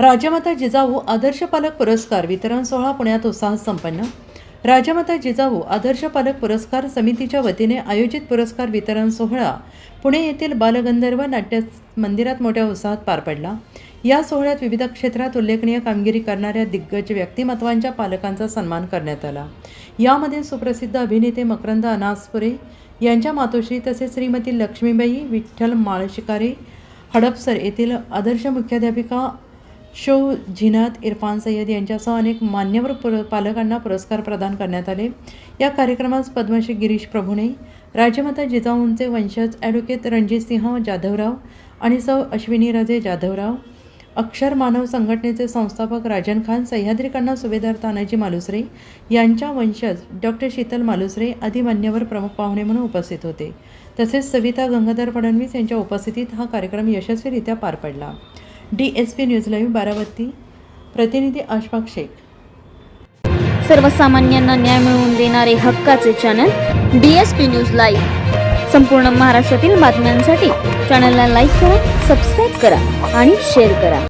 राजमाता जिजाऊ आदर्श पालक पुरस्कार वितरण सोहळा पुण्यात उत्साहात संपन्न। राजमाता जिजाऊ आदर्श पालक पुरस्कार समितीच्या वतीने आयोजित पुरस्कार वितरण सोहळा पुणे येथील बालगंधर्व नाट्य मंदिरात मोठ्या उत्साहात पार पडला। या सोहळ्यात विविध क्षेत्रात उल्लेखनीय कामगिरी करणाऱ्या दिग्गज व्यक्तिमत्वांच्या पालकांचा सन्मान करण्यात आला। यामध्ये सुप्रसिद्ध अभिनेते मकरंद अनासपुरे यांच्या मातोश्री तसेच श्रीमती लक्ष्मीबाई विठ्ठल माळशिकारे हडपसर येथील आदर्श मुख्याध्यापिका शो झिनात इरफान सय्यद यांच्यासह अनेक मान्यवर पालकांना पुरस्कार प्रदान करण्यात आले। या कार्यक्रमास पद्मश्री गिरीश प्रभुणे, राजमाता जिजाऊंचे वंशज ॲडव्होकेट रणजितसिंह जाधवराव आणि सौ अश्विनीराजे जाधवराव, अक्षर मानव संघटनेचे संस्थापक राजन खान, सह्याद्रीकडून सुभेदार तानाजी मालुसरे यांच्या वंशज डॉक्टर शीतल मालुसरे आदी मान्यवर प्रमुख पाहुणे म्हणून उपस्थित होते। तसेच सविता गंगाधर फडणवीस यांच्या उपस्थितीत हा कार्यक्रम यशस्वीरित्या पार पडला। DSP न्यूज लाईव्ह बारामती प्रतिनिधी अशफाक शेख। सर्वसामान्यांना न्याय मिळवून देणारे हक्काचे चॅनल DSP न्यूज लाईव्ह। संपूर्ण महाराष्ट्रातील बातम्यांसाठी चॅनलला लाईक करा, सबस्क्राईब करा आणि शेअर करा।